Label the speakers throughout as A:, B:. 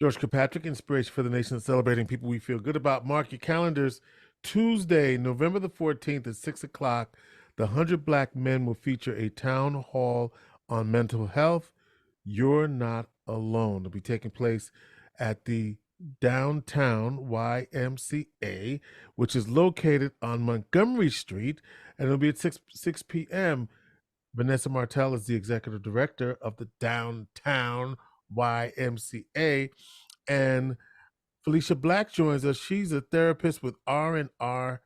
A: George Kilpatrick, inspiration for the nation, celebrating people we feel good about. Mark your calendars. Tuesday, November the 14th at 6 o'clock, the 100 Black Men will feature a town hall on mental health. You're not alone. It'll be taking place at the downtown YMCA, which is located on Montgomery Street, and it'll be at 6 p.m. Vanessa Martel is the executive director of the downtown YMCA, and Felicia Black joins us. She's a therapist with R&R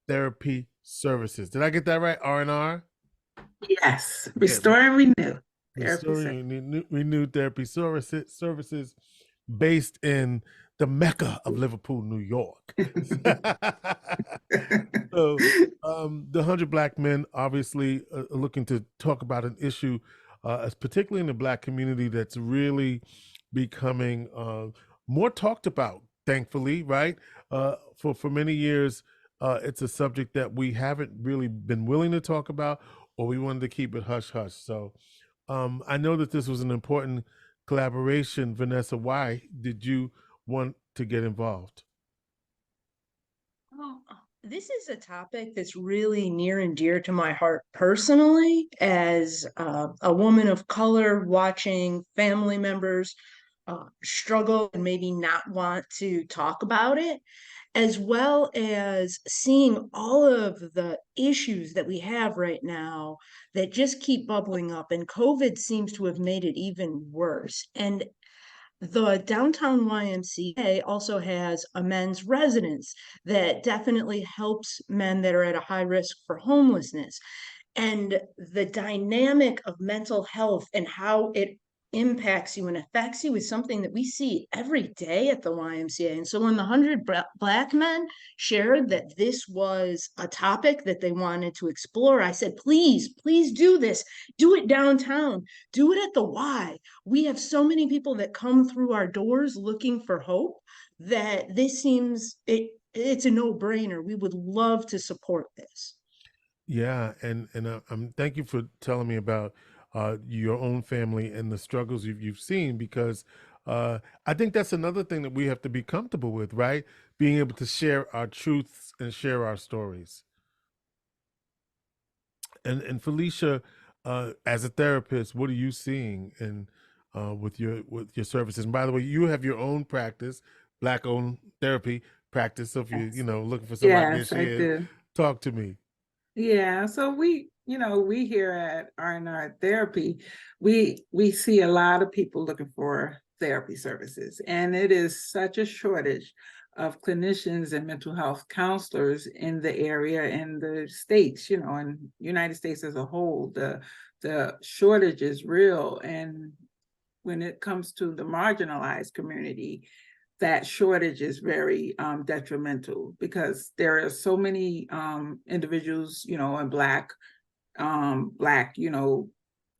A: Therapy Services. Did I get that right? R&R?
B: Yes. Restore and renew.
A: Restoring renewed therapy services based in the Mecca of Liverpool, New York. So the 100 Black Men obviously are looking to talk about an issue, particularly in the Black community, that's really becoming more talked about, thankfully, right? For many years, it's a subject that we haven't really been willing to talk about, or we wanted to keep it hush-hush. So I know that this was an important collaboration. Vanessa, why did you want to get involved?
C: Well, this is a topic that's really near and dear to my heart personally, as a woman of color watching family members struggle and maybe not want to talk about it, as well as seeing all of the issues that we have right now that just keep bubbling up. And COVID seems to have made it even worse. And the downtown YMCA also has a men's residence that definitely helps men that are at a high risk for homelessness. And the dynamic of mental health and how it impacts you and affects you is something that we see every day at the YMCA. And so when the 100 Black men shared that this was a topic that they wanted to explore, I said, please do this. Do it downtown. Do it at the Y. We have so many people that come through our doors looking for hope that this seems, it's a no-brainer. We would love to support this.
A: Yeah, and thank you for telling me about your own family and the struggles you've seen, because I think that's another thing that we have to be comfortable with, right? Being able to share our truths and share our stories. And Felicia, as a therapist, what are you seeing in with your services? And by the way, you have your own practice, Black-owned therapy practice. So if you looking for somebody to share, talk to me.
B: Yeah, so we here at R&R Therapy, we see a lot of people looking for therapy services, and it is such a shortage of clinicians and mental health counselors in the area, in the states, and United States as a whole. The shortage is real, and when it comes to the marginalized community, that shortage is very detrimental, because there are so many individuals, and Black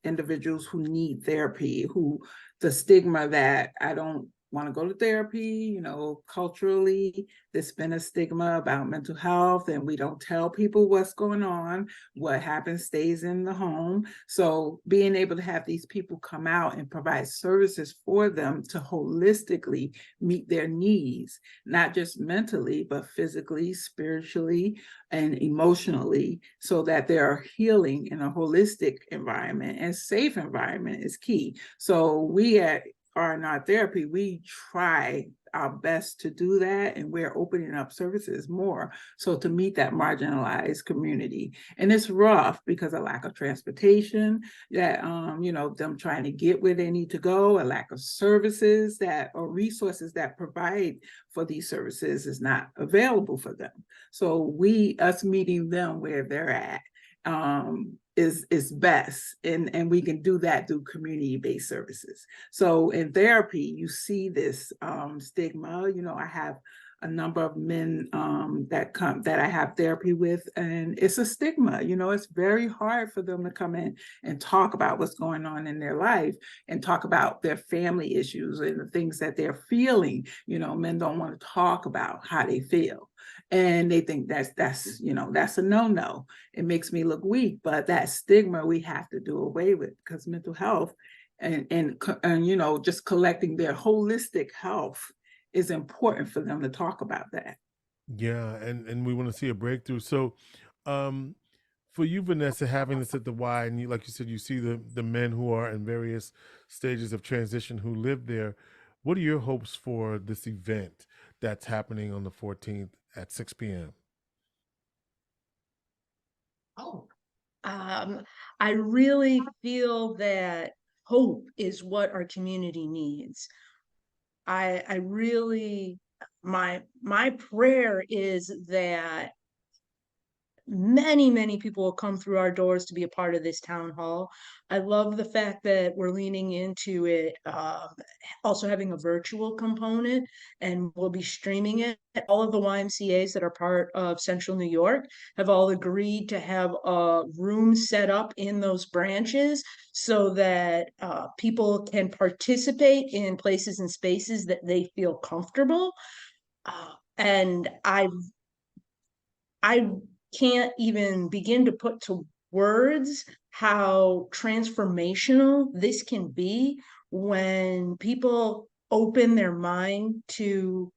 B: individuals who need therapy, who the stigma that I don't want to go to therapy, culturally, there's been a stigma about mental health, and we don't tell people what's going on. What happens stays in the home. So being able to have these people come out and provide services for them to holistically meet their needs, not just mentally, but physically, spiritually, and emotionally, so that they are healing in a holistic environment and safe environment is key. So we at R&R Therapy, we try our best to do that, and we're opening up services more so to meet that marginalized community. And it's rough because of lack of transportation, that them trying to get where they need to go, a lack of services or resources that provide for these services is not available for them. So us meeting them where they're at is best, and we can do that through community-based services. So in therapy, you see this stigma. I have a number of men that I have therapy with, and it's a stigma. It's very hard for them to come in and talk about what's going on in their life and talk about their family issues and the things that they're feeling. Men don't want to talk about how they feel, and they think that's a no-no. It makes me look weak, but that stigma we have to do away with, because mental health and you know, just collecting their holistic health is important for them to talk about that.
A: Yeah, and we want to see a breakthrough. So, um, for you, Vanessa, having this at the Y, and you, like you said, you see the men who are in various stages of transition who live there. What are your hopes for this event that's happening on the 14th at 6 p.m.?
C: Oh, I really feel that hope is what our community needs. I really, my prayer is that many people will come through our doors to be a part of this town hall. I love the fact that we're leaning into it, also having a virtual component, and we'll be streaming it. All of the YMCAs that are part of Central New York have all agreed to have a room set up in those branches so that people can participate in places and spaces that they feel comfortable. And I can't even begin to put to words how transformational this can be when people open their mind to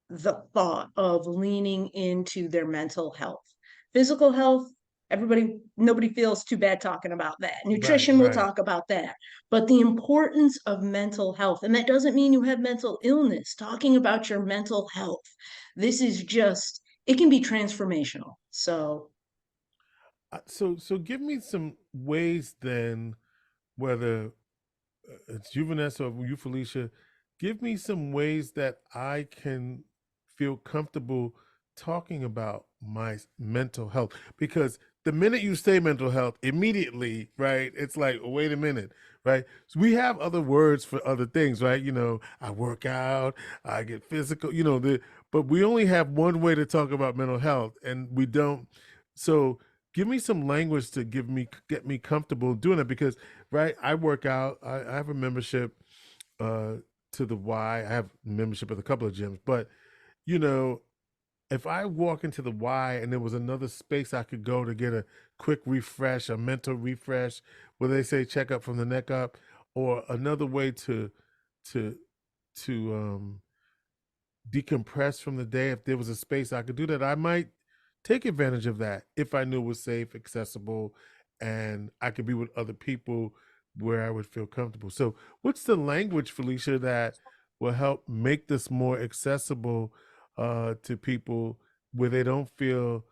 C: the thought of leaning into their mental health. Physical health, nobody feels too bad talking about that.
A: Right,
C: Nutrition, we'll
A: right.
C: talk about that. But the importance of mental health, and that doesn't mean you have mental illness, talking about your mental health. This is just, it can be transformational. So
A: So give me some ways then, whether it's you, Vanessa, or you, Felicia, give me some ways that I can feel comfortable talking about my mental health. Because the minute you say mental health, immediately, right, it's like, oh, wait a minute, right? So we have other words for other things, right? You know, I work out, I get physical, you know, but we only have one way to talk about mental health, and we don't. So give me some language to get me comfortable doing it, because right, I work out. I have a membership uh to the Y. I have membership at a couple of gyms, but you know, if I walk into the Y and there was another space I could go to get a quick refresh, a mental refresh, where they say check up from the neck up, or another way to to decompress from the day, if there was a space I could do that, I might take advantage of that if I knew it was safe, accessible, and I could be with other people where I would feel comfortable. So, what's the language, Felicia, that will help make this more accessible to people where they don't feel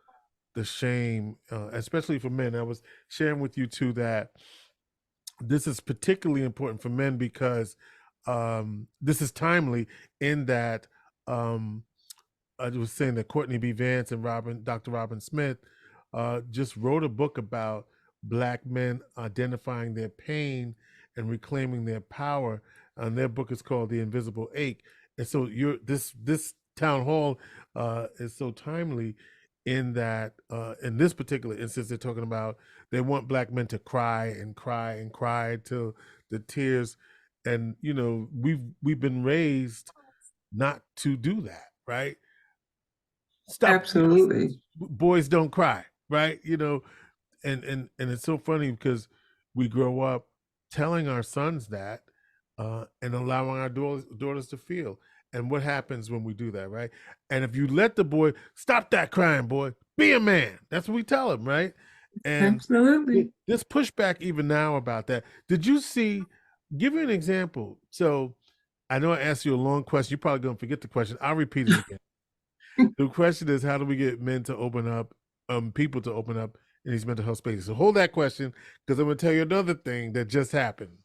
A: the shame, especially for men? I was sharing with you too that this is particularly important for men because this is timely in that um, I was saying that Courtney B. Vance and Dr. Robin Smith just wrote a book about Black men identifying their pain and reclaiming their power. And their book is called The Invisible Ache. And so this town hall is so timely in that in this particular instance, they're talking about they want Black men to cry and cry and cry till the tears. And you know, we've been raised not to do that, right? Stop, you know,
B: Absolutely.
A: boys don't cry, right? You know, and it's so funny because we grow up telling our sons that and allowing our daughters to feel. And what happens when we do that, right? And if you let the boy stop that crying, boy, be a man. That's what we tell him, right? And
B: Absolutely.
A: this pushback even now about that. Did you see? Give you an example. So I know I asked you a long question. You're probably gonna forget the question. I'll repeat it again. The question is, how do we get men to open up, people to open up in these mental health spaces? So hold that question, because I'm going to tell you another thing that just happened.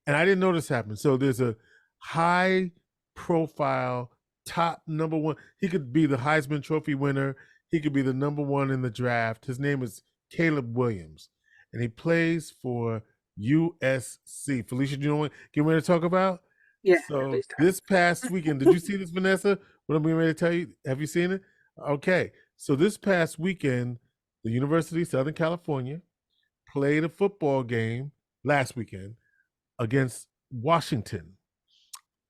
A: And I didn't know this happened. So there's a high profile top number one. He could be the Heisman Trophy winner. He could be the number one in the draft. His name is Caleb Williams, and he plays for USC. Felicia, do you know what I'm getting ready to talk about?
B: Yeah.
A: So this past weekend, did you see this, Vanessa? What I'm getting ready to tell you? Have you seen it? Okay. So this past weekend, the University of Southern California played a football game last weekend against Washington.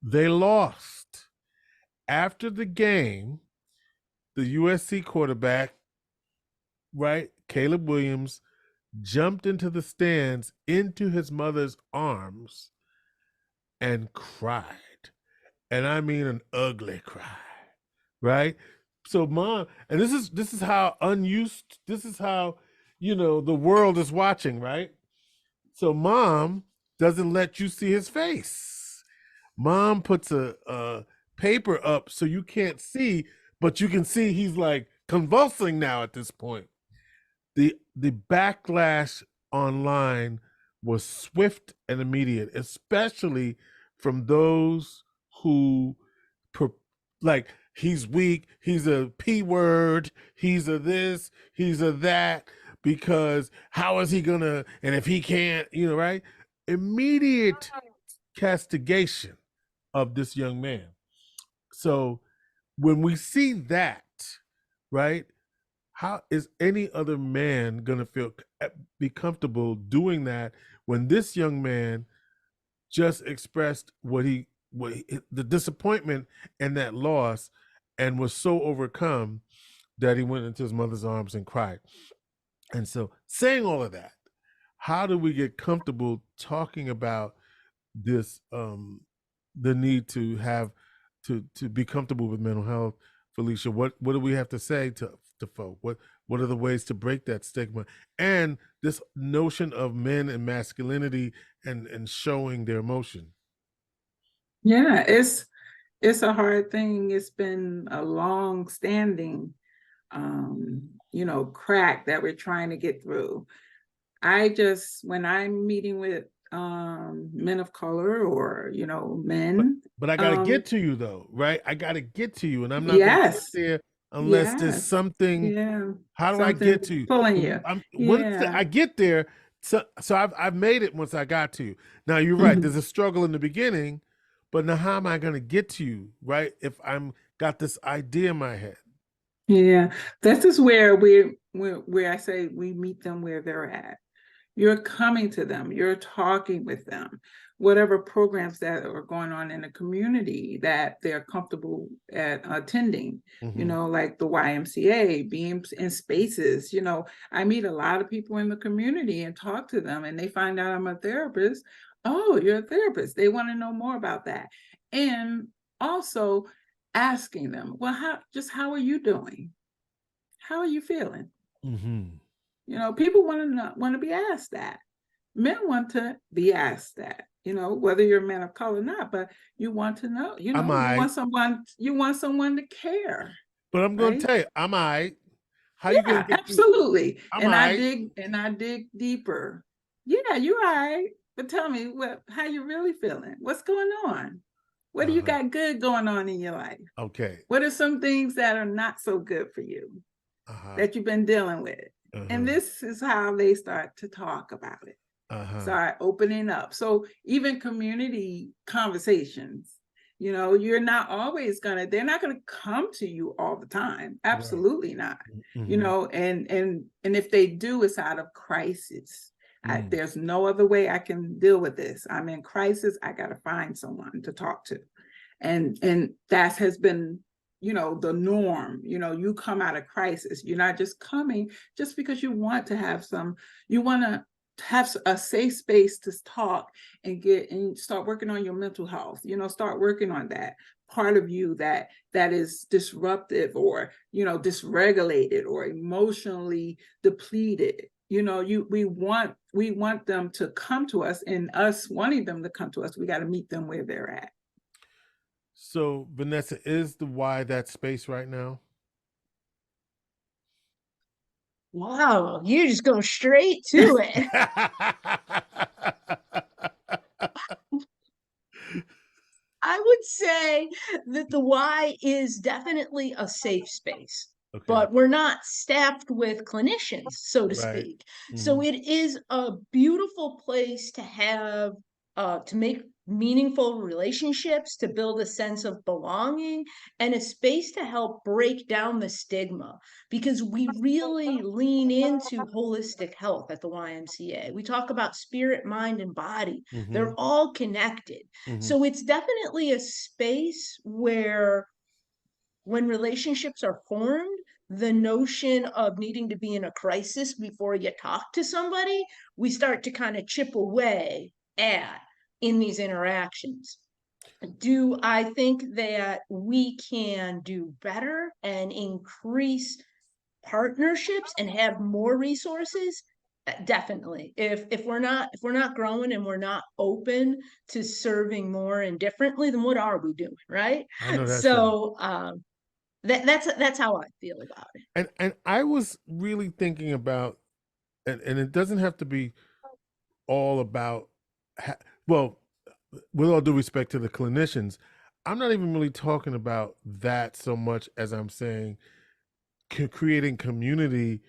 A: They lost. After the game, the USC quarterback, right, Caleb Williams, jumped into the stands into his mother's arms and cried. And I mean an ugly cry, right? So mom, and this is how unused, this is how, the world is watching, right? So mom doesn't let you see his face. Mom puts a paper up so you can't see, but you can see he's like convulsing now at this point. The backlash online was swift and immediate, especially from those who like, he's weak, he's a P word, he's a this, he's a that, because how is he gonna, and if he can't, right? Immediate castigation of this young man. So when we see that, right, how is any other man gonna be comfortable doing that when this young man just expressed the disappointment and that loss, and was so overcome that he went into his mother's arms and cried? And so, saying all of that, how do we get comfortable talking about this, the need to have to be comfortable with mental health? Felicia, what do we have to say to folk? What are the ways to break that stigma and this notion of men and masculinity and showing their emotion?
B: Yeah, it's a hard thing. It's been a long standing crack that we're trying to get through. When I'm meeting with men of color or men,
A: but I gotta get to you though, right? I gotta get to you, and I'm not gonna get
B: yes,
A: there unless there's
B: yes,
A: something.
B: yeah,
A: How do I
B: something
A: get to you?
B: pulling you.
A: Once
B: Yeah.
A: I get there, so I've made it once I got to you. Now you're right. There's a struggle in the beginning, but now how am I going to get to you, right? If I'm got this idea in my head.
B: Yeah, this is where where I say we meet them where they're at. You're coming to them, you're talking with them, whatever programs that are going on in the community that they're comfortable at attending, like the YMCA, being in spaces. I meet a lot of people in the community and talk to them, and they find out I'm a therapist. Oh, you're a therapist. They want to know more about that. And also asking them, well, how are you doing? How are you feeling? People want to be asked that. Men want to be asked that, whether you're a man of color or not, but you want to know, you want someone to care.
A: But I'm going to tell you, am I? How
B: you gonna get absolutely. I dig deeper. Yeah, you're right. But tell me how you really feeling? What's going on? What do you got good going on in your life?
A: Okay.
B: What are some things that are not so good for you that you've been dealing with? And this is how they start to talk about it. Start opening up. So even community conversations, you're not always they're not gonna come to you all the time. Absolutely not. And if they do, it's out of crisis. There's no other way I can deal with this. I'm in crisis. I got to find someone to talk to. And that has been, the norm. You come out of crisis. You're not just coming just because you want to have you want to have a safe space to talk and start working on your mental health. Start working on that part of you that is disruptive or, dysregulated or emotionally depleted. We want them to come to us, and us wanting them to come to us, we got to meet them where they're at.
A: So Vanessa, is the why that space right now?
C: Wow, you just go straight to it. I would say that the Y is definitely a safe space. Okay. But we're not staffed with clinicians, so to speak. So it is a beautiful place to have, to make meaningful relationships, to build a sense of belonging, and a space to help break down the stigma, because we really lean into holistic health at the YMCA. We talk about spirit, mind, and body. They're all connected. So it's definitely a space where when relationships are formed, the notion of needing to be in a crisis before you talk to somebody, we start to kind of chip away at in these interactions. Do I think that we can do better and increase partnerships and have more resources? Definitely. If we're not growing and we're not open to serving more and differently, then what are we doing, right?
A: I know that's right.
C: So that's how I feel about it.
A: And I was really thinking about, and it doesn't have to be all about, well, with all due respect to the clinicians, I'm not even really talking about that so much as I'm saying creating community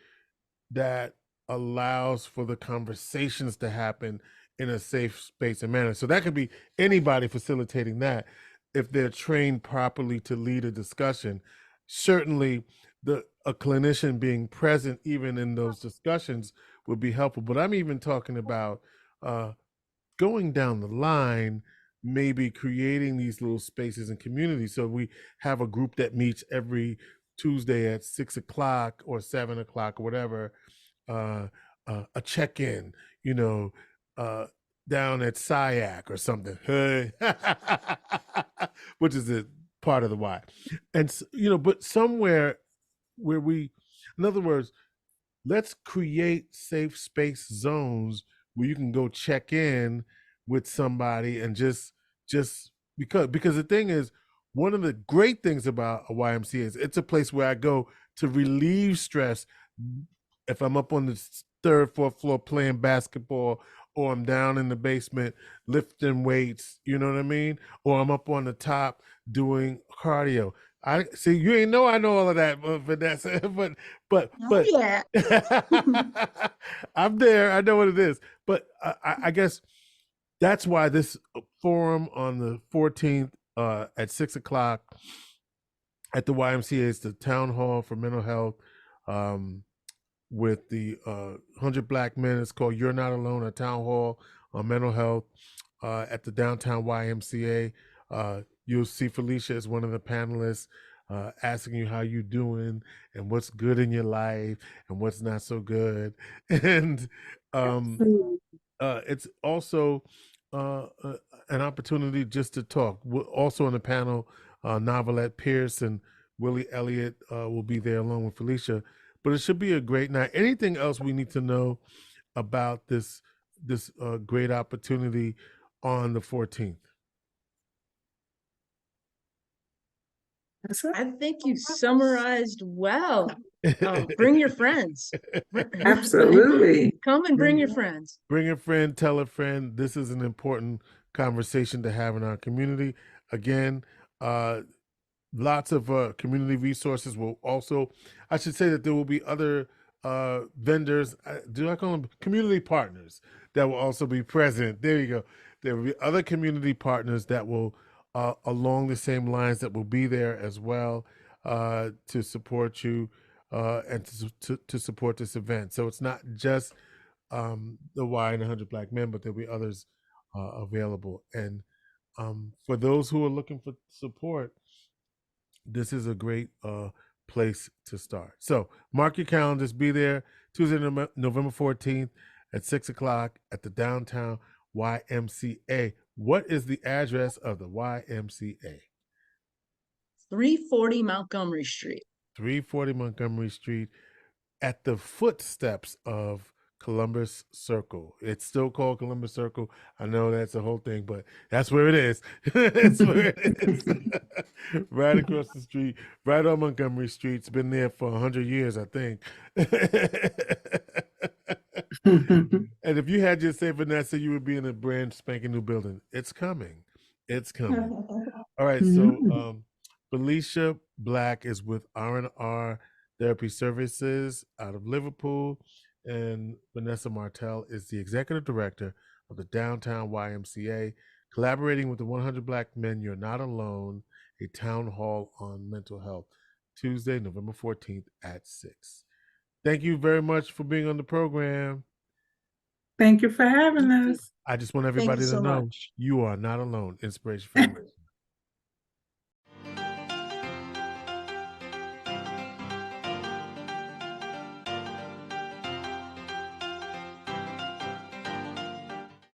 A: that allows for the conversations to happen in a safe space and manner. So that could be anybody facilitating that if they're trained properly to lead a discussion. Certainly a clinician being present even in those discussions would be helpful. But I'm even talking about going down the line, maybe creating these little spaces and communities. So we have a group that meets every Tuesday at 6 o'clock or 7 o'clock or whatever, a check-in, down at SIAC or something, hey, which is a part of the Y. And, but somewhere where in other words, let's create safe space zones where you can go check in with somebody and just because the thing is, one of the great things about a YMCA is it's a place where I go to relieve stress. If I'm up on the 3rd, 4th floor playing basketball, or I'm down in the basement lifting weights, you know what I mean? Or I'm up on the top doing cardio. I see you ain't know I know all of that, Vanessa, but
C: Yeah.
A: I'm there. I know what it is. But I guess that's why this forum on the 14th at 6 o'clock at the YMCA is the town hall for mental health with the 100 Black men. It's called You're Not Alone, a town hall on mental health at the downtown YMCA. You'll see Felicia as one of the panelists asking you how you doing and what's good in your life and what's not so good. And it's also an opportunity just to talk. Also on the panel, Novelette Pierce and Willie Elliott will be there along with Felicia. But it should be a great night. Anything else we need to know about this great opportunity on the 14th?
C: I think you summarized well. Bring your friends.
B: Absolutely.
C: Come and bring your friends.
A: Bring a friend, tell a friend. This is an important conversation to have in our community. Again, lots of community resources will also, I should say that there will be other vendors, do I call them community partners, that will also be present. There you go. There will be other community partners that will, along the same lines, that will be there as well to support you and to support this event. So it's not just the Y and 100 Black men, but there'll be others available. And for those who are looking for support, this is a great place to start. So mark your calendars, be there Tuesday, November 14th at 6 o'clock at the downtown YMCA. What is the address of the YMCA?
C: 340 Montgomery Street.
A: 340 Montgomery Street at the footsteps of Columbus Circle. It's still called Columbus Circle. I know that's the whole thing, but that's where it is. That's where it is. Right across the street, right on Montgomery Street. It's been there for 100 years, I think. And if you had just say Vanessa, you would be in a brand spanking new building. It's coming. It's coming. All right. So Felicia Black is with R&R Therapy Services out of Liverpool. And Vanessa Martel is the executive director of the Downtown YMCA, collaborating with the 100 Black Men, You're Not Alone, a town hall on mental health, Tuesday, November 14th at 6. Thank you very much for being on the program.
B: Thank you for having us.
A: I just want everybody to know you are not alone. Inspiration Family.